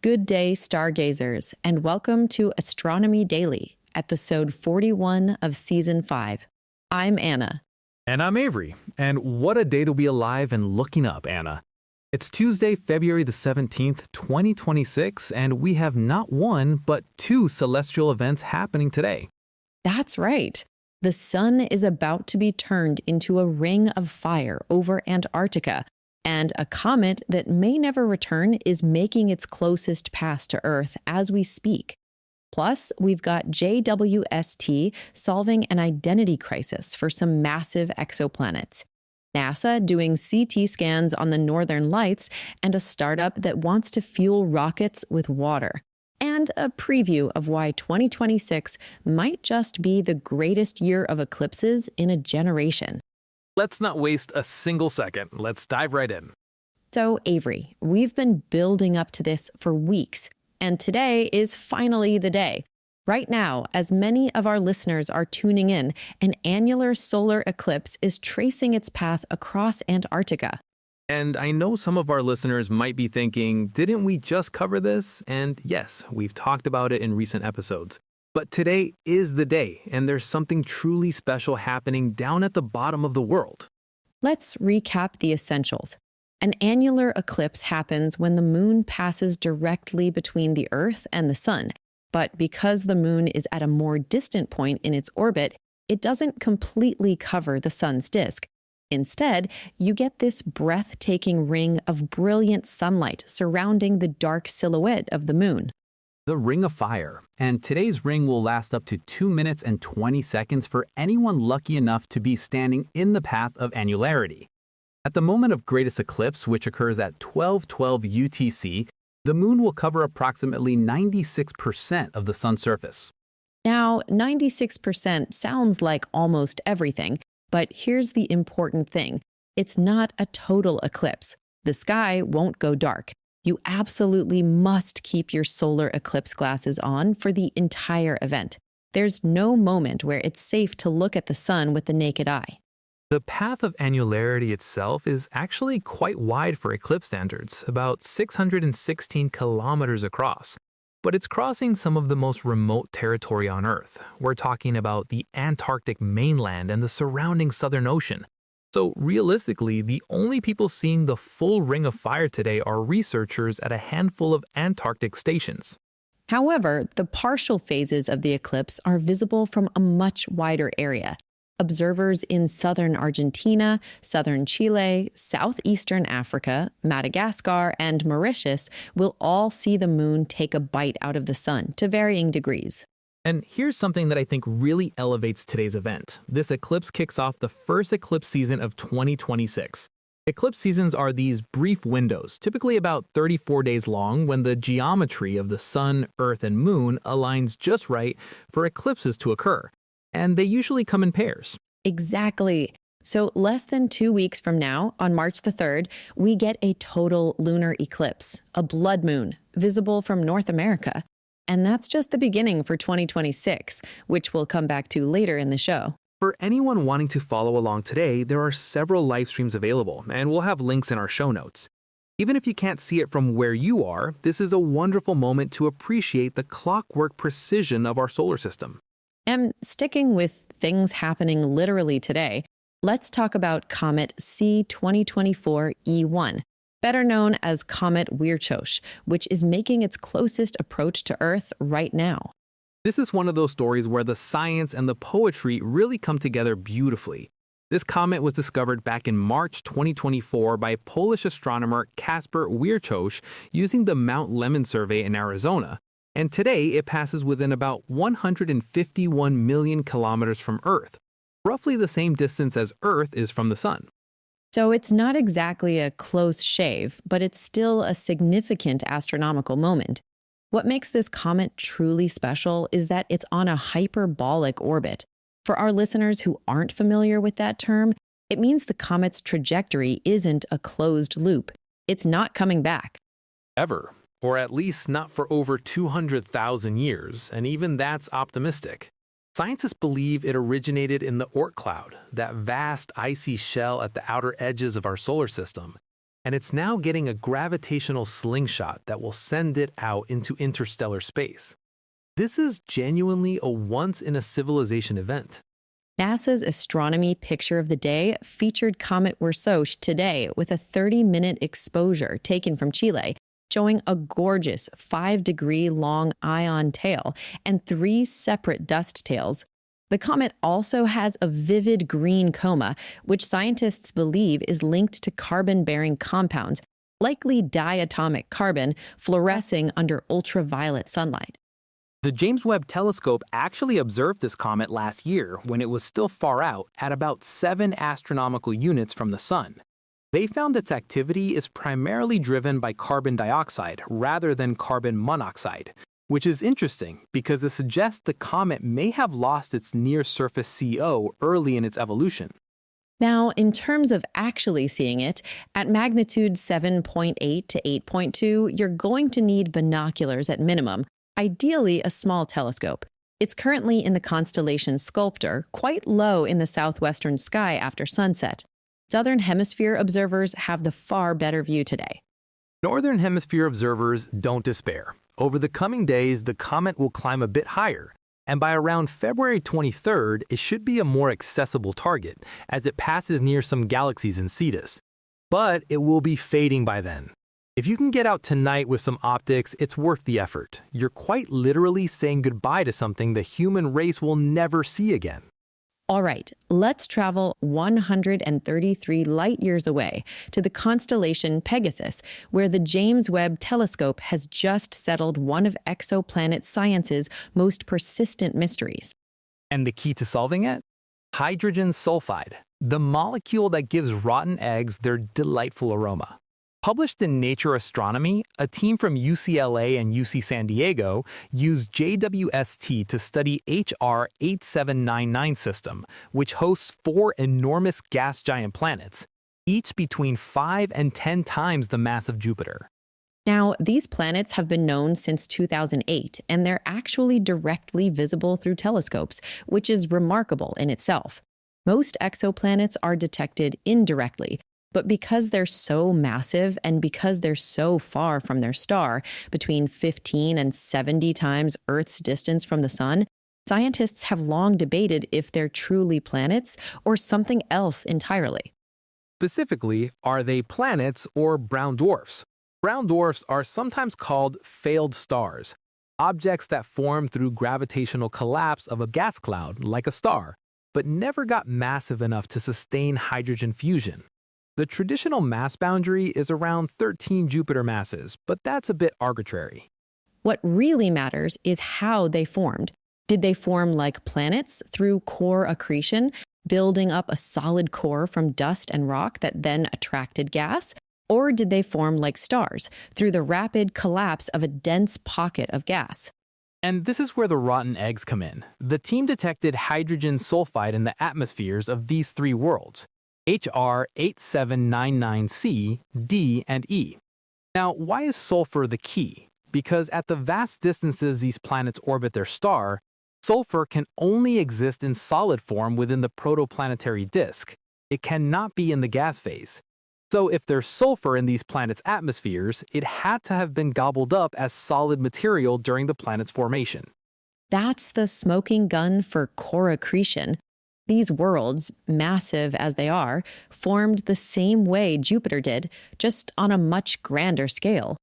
Good day, stargazers, and welcome to Astronomy Daily, episode 41 of season 5. I'm Anna. And I'm Avery. And what a day to be alive and looking up, Anna. It's Tuesday, February the 17th, 2026, and we have not one, but two celestial events happening today. That's right. The sun is about to be turned into a ring of fire over Antarctica, and a comet that may never return is making its closest pass to Earth as we speak. Plus, we've got JWST solving an identity crisis for some massive exoplanets, NASA doing CT scans on the northern lights, and a startup that wants to fuel rockets with water. And a preview of why 2026 might just be the greatest year of eclipses in a generation. Let's not waste a single second. Let's dive right in. So, Avery, we've been building up to this for weeks, and today is finally the day. Right now, as many of our listeners are tuning in, an annular solar eclipse is tracing its path across Antarctica. And I know some of our listeners might be thinking, didn't we just cover this? And yes, we've talked about it in recent episodes. But today is the day, and there's something truly special happening down at the bottom of the world. Let's recap the essentials. An annular eclipse happens when the moon passes directly between the Earth and the sun. But because the moon is at a more distant point in its orbit, it doesn't completely cover the sun's disk. Instead, you get this breathtaking ring of brilliant sunlight surrounding the dark silhouette of the moon. The Ring of Fire, and today's ring will last up to 2 minutes and 20 seconds for anyone lucky enough to be standing in the path of annularity. At the moment of greatest eclipse, which occurs at 12:12 UTC, the moon will cover approximately 96% of the sun's surface. Now, 96% sounds like almost everything, but here's the important thing. It's not a total eclipse. The sky won't go dark. You absolutely must keep your solar eclipse glasses on for the entire event. There's no moment where it's safe to look at the sun with the naked eye. The path of annularity itself is actually quite wide for eclipse standards, about 616 kilometers across. But it's crossing some of the most remote territory on Earth. We're talking about the Antarctic mainland and the surrounding Southern Ocean. So realistically, the only people seeing the full Ring of Fire today are researchers at a handful of Antarctic stations. However, the partial phases of the eclipse are visible from a much wider area. Observers in southern Argentina, southern Chile, southeastern Africa, Madagascar, and Mauritius will all see the moon take a bite out of the sun to varying degrees. And here's something that I think really elevates today's event. This eclipse kicks off the first eclipse season of 2026. Eclipse seasons are these brief windows, typically about 34 days long, when the geometry of the sun, earth, and moon aligns just right for eclipses to occur. And they usually come in pairs. Exactly. So less than 2 weeks from now, on March the 3rd, we get a total lunar eclipse, a blood moon, visible from North America. And that's just the beginning for 2026, which we'll come back to later in the show. For anyone wanting to follow along today, there are several live streams available, and we'll have links in our show notes. Even if you can't see it from where you are, this is a wonderful moment to appreciate the clockwork precision of our solar system. And sticking with things happening literally today, let's talk about Comet C2024 E1, better known as Comet Virchow, which is making its closest approach to Earth right now. This is one of those stories where the science and the poetry really come together beautifully. This comet was discovered back in March 2024 by Polish astronomer Kasper Virchow using the Mount Lemmon survey in Arizona. And today it passes within about 151 million kilometers from Earth, roughly the same distance as Earth is from the sun. So it's not exactly a close shave, but it's still a significant astronomical moment. What makes this comet truly special is that it's on a hyperbolic orbit. For our listeners who aren't familiar with that term, it means the comet's trajectory isn't a closed loop. It's not coming back. Ever. Or at least not for over 200,000 years, and even that's optimistic. Scientists believe it originated in the Oort cloud, that vast icy shell at the outer edges of our solar system. and it's now getting a gravitational slingshot that will send it out into interstellar space. This is genuinely a once-in-a-civilization event. NASA's astronomy picture of the day featured Comet Wersoche today with a 30-minute exposure taken from Chile, showing a gorgeous 5-degree long ion tail and 3 separate dust tails. The comet also has a vivid green coma, which scientists believe is linked to carbon-bearing compounds, likely diatomic carbon, fluorescing under ultraviolet sunlight. The James Webb Telescope actually observed this comet last year when it was still far out at about 7 astronomical units from the Sun. They found its activity is primarily driven by carbon dioxide rather than carbon monoxide, which is interesting because it suggests the comet may have lost its near-surface CO early in its evolution. Now, in terms of actually seeing it, at magnitude 7.8 to 8.2, you're going to need binoculars at minimum, ideally a small telescope. It's currently in the constellation Sculptor, quite low in the southwestern sky after sunset. Southern Hemisphere observers have the far better view today. Northern Hemisphere observers don't despair. Over the coming days, the comet will climb a bit higher, and by around February 23rd, it should be a more accessible target as it passes near some galaxies in Cetus. But it will be fading by then. If you can get out tonight with some optics, it's worth the effort. You're quite literally saying goodbye to something the human race will never see again. All right, let's travel 133 light years away to the constellation Pegasus, where the James Webb Telescope has just settled one of exoplanet science's most persistent mysteries. And the key to solving it? Hydrogen sulfide, the molecule that gives rotten eggs their delightful aroma. Published in Nature Astronomy, a team from UCLA and UC San Diego used JWST to study HR 8799 system, which hosts 4 enormous gas giant planets, each between 5 and 10 times the mass of Jupiter. Now, these planets have been known since 2008, and they're actually directly visible through telescopes, which is remarkable in itself. Most exoplanets are detected indirectly, but because they're so massive and because they're so far from their star, between 15 and 70 times Earth's distance from the Sun, scientists have long debated if they're truly planets or something else entirely. Specifically, are they planets or brown dwarfs? Brown dwarfs are sometimes called failed stars, objects that form through gravitational collapse of a gas cloud, like a star, but never got massive enough to sustain hydrogen fusion. The traditional mass boundary is around 13 Jupiter masses, but that's a bit arbitrary. What really matters is how they formed. Did they form like planets through core accretion, building up a solid core from dust and rock that then attracted gas? Or did they form like stars through the rapid collapse of a dense pocket of gas? And this is where the rotten eggs come in. The team detected hydrogen sulfide in the atmospheres of these 3 worlds, HR 8799c, D, and E. Now, why is sulfur the key? Because at the vast distances these planets orbit their star, sulfur can only exist in solid form within the protoplanetary disk. It cannot be in the gas phase. So if there's sulfur in these planets' atmospheres, it had to have been gobbled up as solid material during the planet's formation. That's the smoking gun for core accretion. These worlds, massive as they are, formed the same way Jupiter did, just on a much grander scale.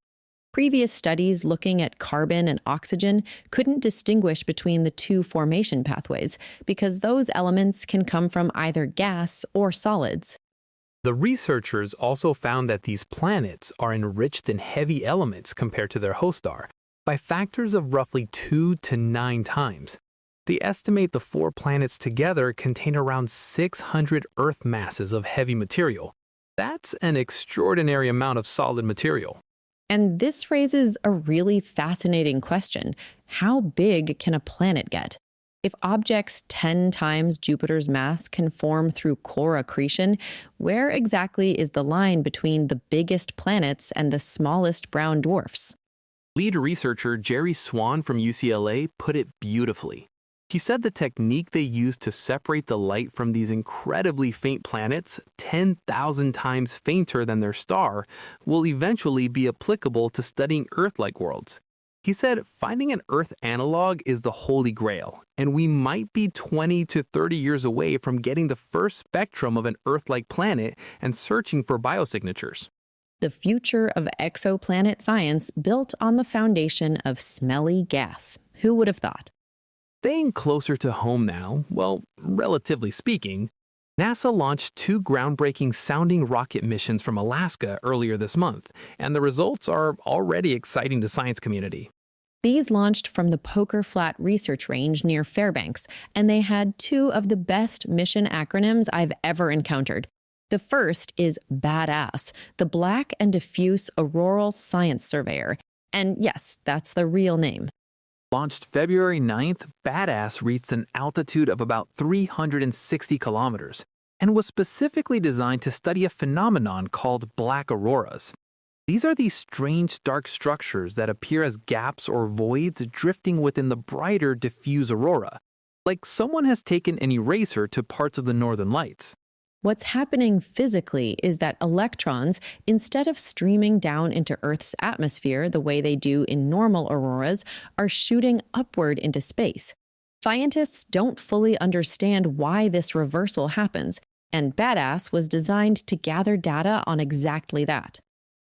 Previous studies looking at carbon and oxygen couldn't distinguish between the 2 formation pathways because those elements can come from either gas or solids. The researchers also found that these planets are enriched in heavy elements compared to their host star by factors of roughly 2 to 9 times. They estimate the 4 planets together contain around 600 Earth masses of heavy material. That's an extraordinary amount of solid material. And this raises a really fascinating question. How big can a planet get? If objects 10 times Jupiter's mass can form through core accretion, where exactly is the line between the biggest planets and the smallest brown dwarfs? Lead researcher Jerry Swan from UCLA put it beautifully. He said the technique they use to separate the light from these incredibly faint planets, 10,000 times fainter than their star, will eventually be applicable to studying Earth-like worlds. He said finding an Earth analog is the holy grail, and we might be 20 to 30 years away from getting the first spectrum of an Earth-like planet and searching for biosignatures. The future of exoplanet science built on the foundation of smelly gas. Who would have thought? Staying closer to home now, well, relatively speaking, NASA launched 2 groundbreaking sounding rocket missions from Alaska earlier this month, and the results are already exciting the science community. These launched from the Poker Flat Research Range near Fairbanks, and they had 2 of the best mission acronyms I've ever encountered. The first is BADASS, the Black and Diffuse Auroral Science Surveyor. And yes, that's the real name. Launched February 9th, BADASS reached an altitude of about 360 kilometers and was specifically designed to study a phenomenon called black auroras. These are these strange dark structures that appear as gaps or voids drifting within the brighter diffuse aurora, like someone has taken an eraser to parts of the northern lights. What's happening physically is that electrons, instead of streaming down into Earth's atmosphere the way they do in normal auroras, are shooting upward into space. Scientists don't fully understand why this reversal happens, and BADASS was designed to gather data on exactly that.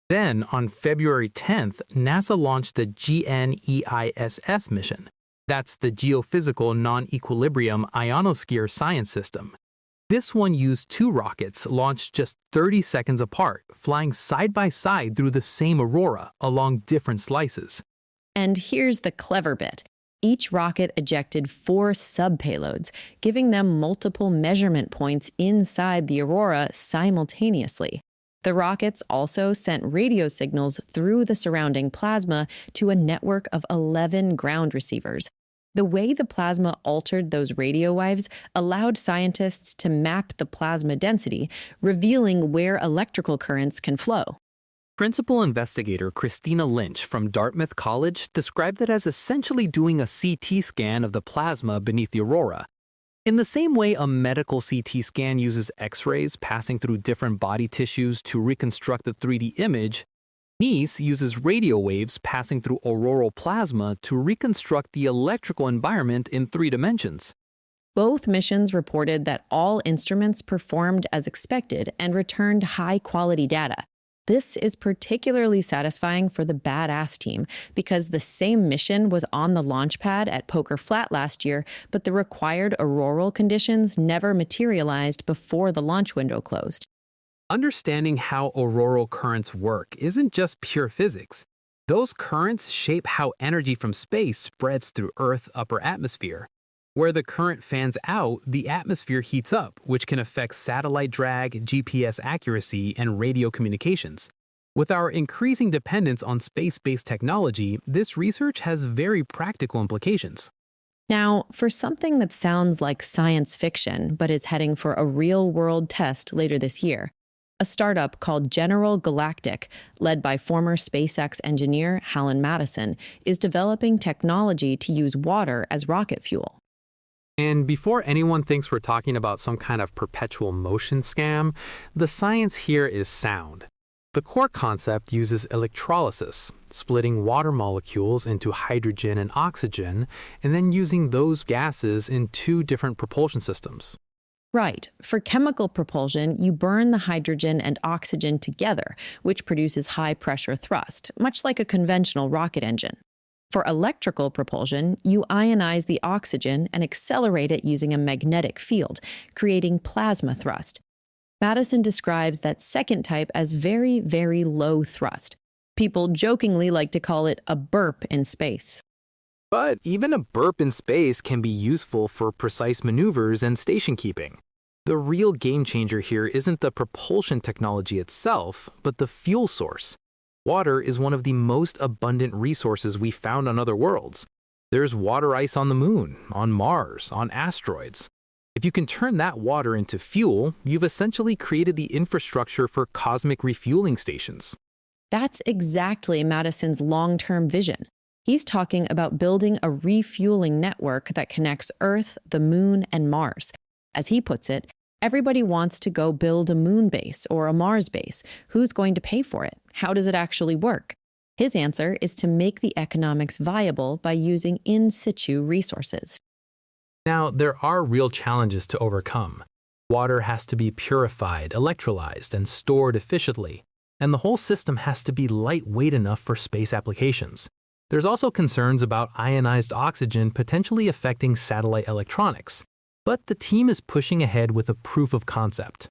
Then, on February 10th, NASA launched the GNEISS mission. That's the Geophysical Non-Equilibrium Ionosphere Science System. This one used 2 rockets launched just 30 seconds apart, flying side by side through the same aurora along different slices. And here's the clever bit. Each rocket ejected 4 sub-payloads, giving them multiple measurement points inside the aurora simultaneously. The rockets also sent radio signals through the surrounding plasma to a network of 11 ground receivers. The way the plasma altered those radio waves allowed scientists to map the plasma density, revealing where electrical currents can flow. Principal investigator Christina Lynch from Dartmouth College described it as essentially doing a CT scan of the plasma beneath the aurora. In the same way a medical CT scan uses X-rays passing through different body tissues to reconstruct the 3D image, NEISS uses radio waves passing through auroral plasma to reconstruct the electrical environment in 3 dimensions. Both missions reported that all instruments performed as expected and returned high-quality data. This is particularly satisfying for the BADASS team because the same mission was on the launch pad at Poker Flat last year, but the required auroral conditions never materialized before the launch window closed. Understanding how auroral currents work isn't just pure physics. Those currents shape how energy from space spreads through Earth's upper atmosphere. Where the current fans out, the atmosphere heats up, which can affect satellite drag, GPS accuracy, and radio communications. With our increasing dependence on space-based technology, this research has very practical implications. Now, for something that sounds like science fiction but is heading for a real-world test later this year, a startup called General Galactic, led by former SpaceX engineer Hallen Madison, is developing technology to use water as rocket fuel. And before anyone thinks we're talking about some kind of perpetual motion scam, the science here is sound. The core concept uses electrolysis, splitting water molecules into hydrogen and oxygen, and then using those gases in 2 different propulsion systems. Right. For chemical propulsion, you burn the hydrogen and oxygen together, which produces high-pressure thrust, much like a conventional rocket engine. For electrical propulsion, you ionize the oxygen and accelerate it using a magnetic field, creating plasma thrust. Madison describes that second type as very, very low thrust. People jokingly like to call it a burp in space. But even a burp in space can be useful for precise maneuvers and station keeping. The real game changer here isn't the propulsion technology itself, but the fuel source. Water is one of the most abundant resources we found on other worlds. There's water ice on the moon, on Mars, on asteroids. If you can turn that water into fuel, you've essentially created the infrastructure for cosmic refueling stations. That's exactly Madison's long-term vision. He's talking about building a refueling network that connects Earth, the Moon, and Mars. As he puts it, everybody wants to go build a moon base or a Mars base. Who's going to pay for it? How does it actually work? His answer is to make the economics viable by using in situ resources. Now, there are real challenges to overcome. Water has to be purified, electrolyzed, and stored efficiently, and the whole system has to be lightweight enough for space applications. There's also concerns about ionized oxygen potentially affecting satellite electronics, but the team is pushing ahead with a proof of concept.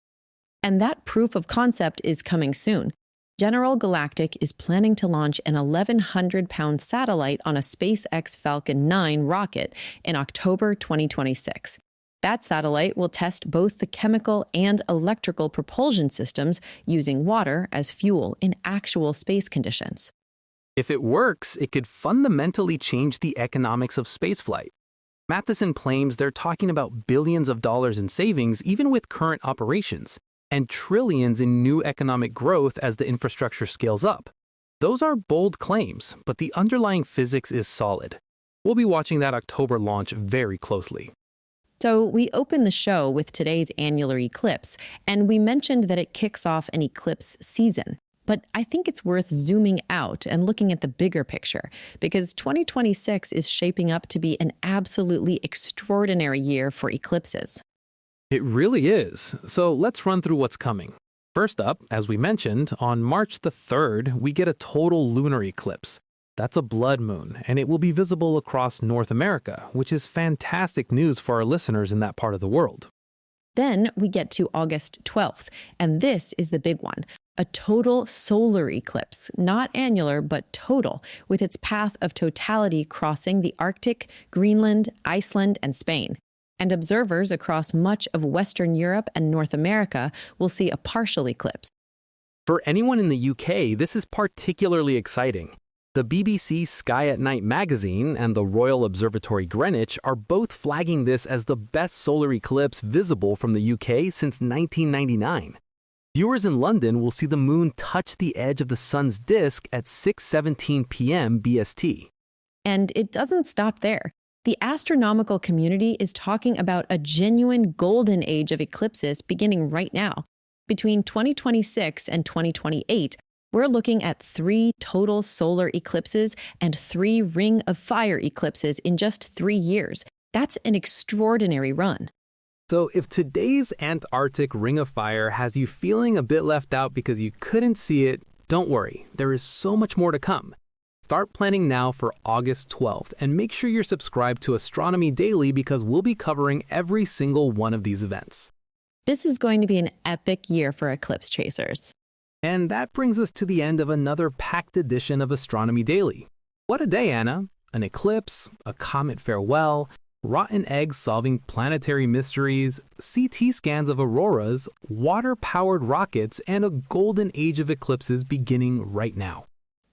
And that proof of concept is coming soon. General Galactic is planning to launch an 1,100-pound satellite on a SpaceX Falcon 9 rocket in October 2026. That satellite will test both the chemical and electrical propulsion systems using water as fuel in actual space conditions. If it works, it could fundamentally change the economics of spaceflight. Matheson claims they're talking about billions of dollars in savings even with current operations, and trillions in new economic growth as the infrastructure scales up. Those are bold claims, but the underlying physics is solid. We'll be watching that October launch very closely. So we open the show with today's annular eclipse, and we mentioned that it kicks off an eclipse season. But I think it's worth zooming out and looking at the bigger picture, because 2026 is shaping up to be an absolutely extraordinary year for eclipses. It really is. So let's run through what's coming. First up, as we mentioned, on March the 3rd, we get a total lunar eclipse. That's a blood moon, and it will be visible across North America, which is fantastic news for our listeners in that part of the world. Then we get to August 12th, and this is the big one. A total solar eclipse, not annular, but total, with its path of totality crossing the Arctic, Greenland, Iceland, and Spain. And observers across much of Western Europe and North America will see a partial eclipse. For anyone in the UK, this is particularly exciting. The BBC Sky at Night magazine and the Royal Observatory Greenwich are both flagging this as the best solar eclipse visible from the UK since 1999. Viewers in London will see the moon touch the edge of the sun's disk at 6:17 p.m. BST. And it doesn't stop there. The astronomical community is talking about a genuine golden age of eclipses beginning right now. Between 2026 and 2028, we're looking at 3 total solar eclipses and 3 ring of fire eclipses in just 3 years. That's an extraordinary run. So if today's Antarctic Ring of Fire has you feeling a bit left out because you couldn't see it, don't worry, there is so much more to come. Start planning now for August 12th and make sure you're subscribed to Astronomy Daily because we'll be covering every single one of these events. This is going to be an epic year for eclipse chasers. And that brings us to the end of another packed edition of Astronomy Daily. What a day, Anna. An eclipse, a comet farewell, rotten eggs solving planetary mysteries, CT scans of auroras, water-powered rockets, and a golden age of eclipses beginning right now.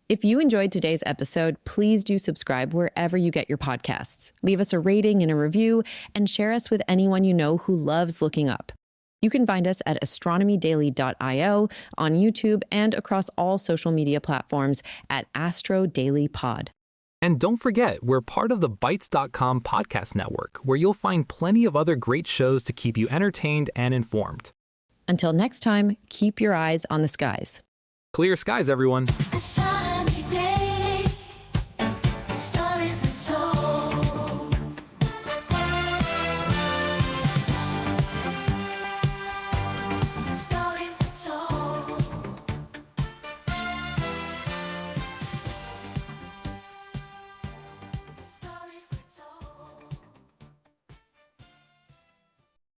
If you enjoyed today's episode, please do subscribe wherever you get your podcasts. Leave us a rating and a review, and share us with anyone you know who loves looking up. You can find us at astronomydaily.io, on YouTube, and across all social media platforms at Astro Daily Pod. And don't forget, we're part of the Bytes.com podcast network, where you'll find plenty of other great shows to keep you entertained and informed. Until next time, keep your eyes on the skies. Clear skies, everyone.